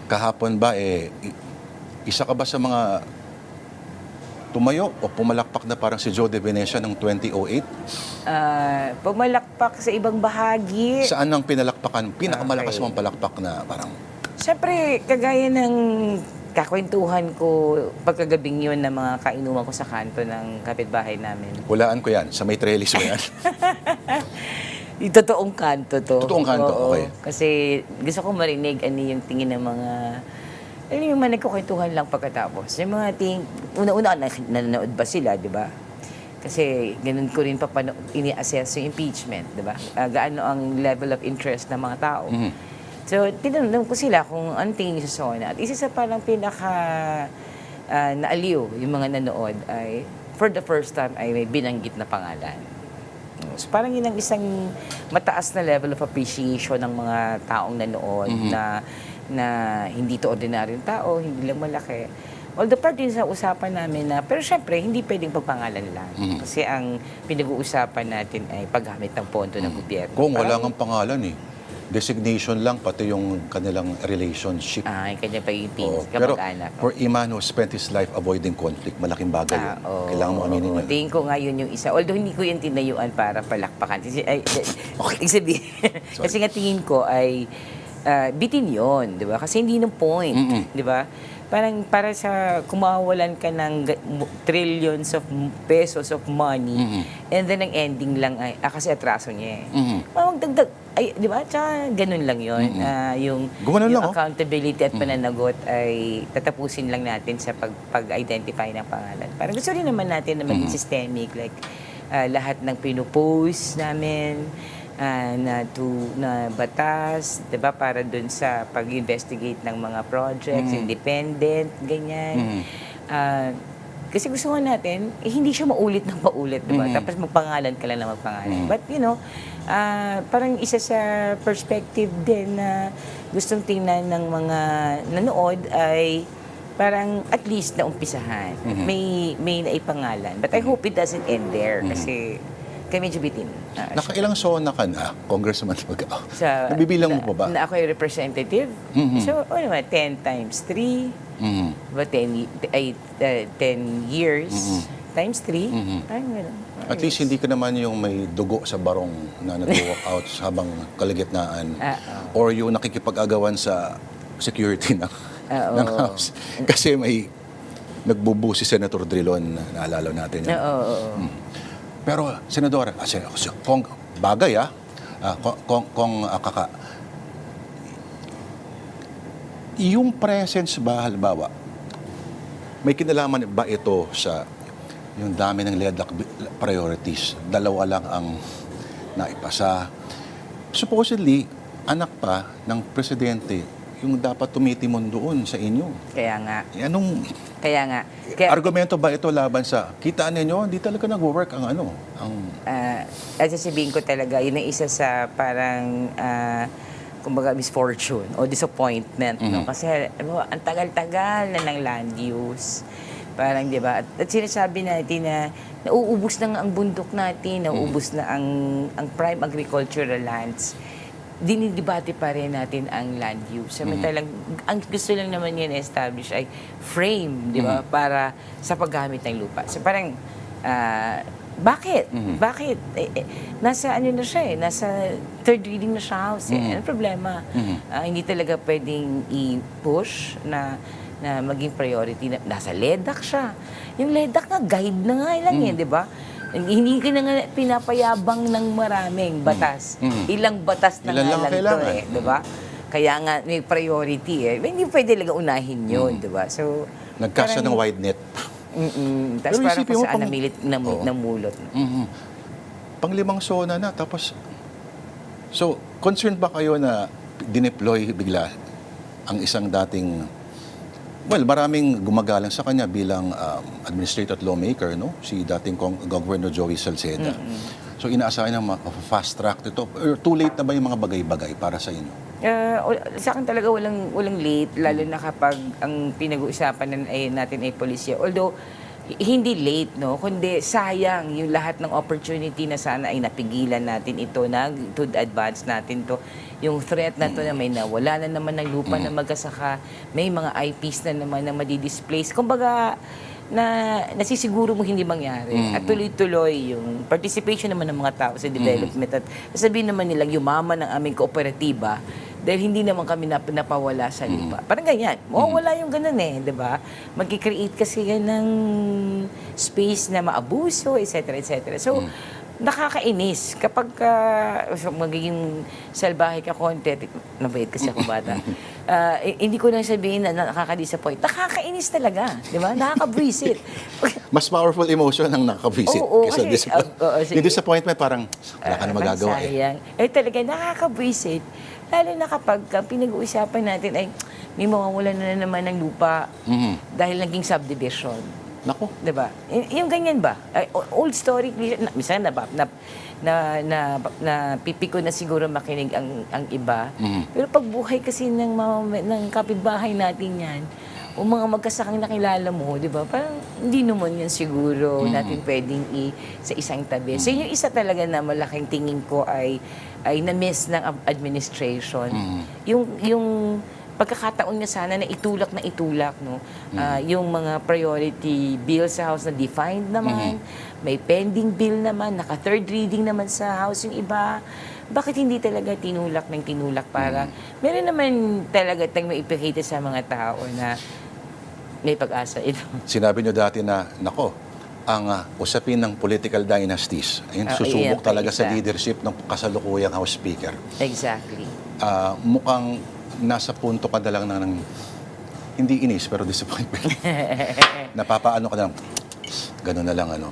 kahapon ba, isa ka ba sa mga tumayo o pumalakpak na parang si Joe De Venecia ng 2008? Pumalakpak sa ibang bahagi. Saan ang pinalakpakan? Pinakamalakas Okay. mong palakpak na parang... Siyempre, kagaya ng kakwentuhan ko pagkagabing yun na mga kainuman ko sa kanto ng kapitbahay namin. Hulaan ko yan. Sa may trellis mo yan. Yung totoong kanto to. Totoong kanto, Oo. okay. Kasi gusto ko marinig ano yung tingin ng mga... Ano yung mga nagkukwentuhan lang pagkatapos. Yung mga una-una, nanonood ba sila, di ba? Kasi ganun ko rin ini-assess yung impeachment, di ba? Gaano ang level of interest ng mga tao. So, tinanong ko sila kung anong tingin niyo sa SONA. At isa sa parang pinaka naaliw yung mga nanood ay for the first time ay may binanggit na pangalan. So, parang yun ang isang mataas na level of appreciation ng mga taong nanood na hindi to ordinaryong tao, hindi lang malaki. Although part din sa usapan namin na, pero syempre, hindi pwedeng pagpangalan lang. Kasi ang pinag-uusapan natin ay paggamit ng pondo ng gobyerno. Kung wala ngang pangalan designation lang, pati yung kanilang relationship. Yung kanyang pagiging Oo. Pero kamag-anak. for a man who spent his life avoiding conflict, malaking bagay yun. Kailangan mo aminin yun. Tingin ko nga yun yung isa. Although hindi ko yung tinayuan para palakpakan. Ibig sabihin, kasi nga tingin ko ay bitin yun, di ba? Kasi hindi nung point, di ba? Parang para sa kumawalan ka ng trillions of pesos of money and then ang ending lang ay, kasi atraso niya magdagdag, ay, di ba? Tsaka ganun lang yun. Yung lang, accountability at pananagot ay tatapusin lang natin sa pag-identify ng pangalan. Parang gusto rin naman natin na maging systemic, like lahat ng pinupost namin, na batas, 'di ba, para dun sa pag-investigate ng mga projects, independent, ganyan. Kasi gusto nga natin, hindi siya maulit ng paulit, 'di ba? Tapos magpangalan ka lang na magpangalan. But parang isa sa perspective din na gustong tingnan ng mga nanood ay parang at least naumpisahan. May naipangalan. But I hope it doesn't end there kasi kami medyo bitin. Nakailang SONA ka na, Congressman Magao? Nabibilang mo pa ba? Na ako yung representative. So, 10 times 3, ba 10 years times 3. Parang gano'n. At least hindi ka naman yung may dugo sa barong na nag-walk out habang kalagitnaan. Or yung nakikipag-agawan sa security ng House. Kasi may nagbubu si Senator Drilon, naalala natin. Pero, Senadora, kung bagay kung kaka, yung presence ba, halimbawa, may kinalaman ba ito sa yung dami ng LEDAC priorities? Dalawa lang ang naipasa. Supposedly, anak pa ng presidente yung dapat tumitimon doon sa inyo. Kaya nga. Kaya argumento ba ito laban sa kitaan ninyo, hindi talaga nag-work ang at sasabihin ko talaga, yun ang isa sa parang kumbaga misfortune o disappointment, no? Kasi ang tagal-tagal na ng land use. Parang, di ba? At sinasabi natin na nauubos na nga ang bundok natin, nauubos na ang prime agricultural lands. Dinidebate pa rin natin ang land use. Samantalang, ang gusto lang naman yun establish ay frame, di ba? Para sa paggamit ng lupa. So parang, bakit? Bakit? Nasa ano na siya nasa third reading na siya House Ano problema? Hindi talaga pwedeng i-push na maging priority na nasa LEDAC siya. Yung LEDAC na guide na nga lang di ba? Hindi ka na nga pinapayabang ng maraming batas. Ilang batas na nga lang ito di ba? Kaya nga may priority hindi pwede lang unahin yun, di ba? So, nagkasa ng wide net. Tapos parang kung saan namulot. Pang-5 SONA na, tapos, so, concerned ba kayo na dineploy bigla ang isang dating, maraming gumagalang sa kanya bilang administrative lawmaker, no? Si dating Governor Joey Salceda. So, inaasahan na fast track ito. Too late na ba yung mga bagay-bagay para sa inyo? Sa akin talaga walang late, lalo na kapag ang pinag-uusapan natin ay polisya. Although, hindi late, no? Kundi sayang yung lahat ng opportunity na sana ay napigilan natin ito, to advance natin to. Yung threat na to na may nawala na naman ng lupa na magkasaka, may mga IPs na naman na madi-displace. Kumbaga, nasisiguro mo hindi mangyari. At tuloy-tuloy yung participation naman ng mga tao sa development. At sabihin naman nilang yumaman ng aming kooperatiba dahil hindi naman kami napawala sa lupa. Parang ganyan. Mawawala yung ganun di ba? Mag-create kasi yan ng space na maabuso, etc. etc. So, nakakainis kapag magiging salbahe ka konti. Nabait kasi ako bata. Hindi ko na sabihin na nakaka-disappoint. Nakakainis talaga. Di ba? Nakaka-visit. Mas powerful emotion ang nakaka-visit Oo, kaysa kasi- disappointment. Yung disappointment parang wala ka na magagawa eh. Sayang. Talaga, nakaka-visit. Lalo na kapag pinag-uusapan natin ay may mawawala na naman ng lupa dahil naging subdivision. Nako. Diba? Yung ganyan ba? Old story, minsan pipi ko na siguro makinig ang iba. Pero pag buhay kasi ng kapitbahay natin yan, o mga magkasakang nakilala mo, di ba? Parang hindi naman yan siguro natin pwedeng sa isang tabi. So yung isa talaga na malaking tingin ko ay na-miss ng administration. Yung pagkakataon niya sana na itulak, no? Yung mga priority bill sa House na defined naman, may pending bill naman, naka-third reading naman sa House yung iba. Bakit hindi talaga tinulak para meron naman talaga tayong maipakita sa mga tao na may pag-asa ito. Sinabi nyo dati na, nako, ang usapin ng political dynasties, ayun, susubok iyan pa talaga sa isa. leadership ng kasalukuyang House Speaker. Exactly. Mukhang nasa punto ka na lang ng hindi inis pero disappointment. Napapaano ka na lang, gano'n na lang ano.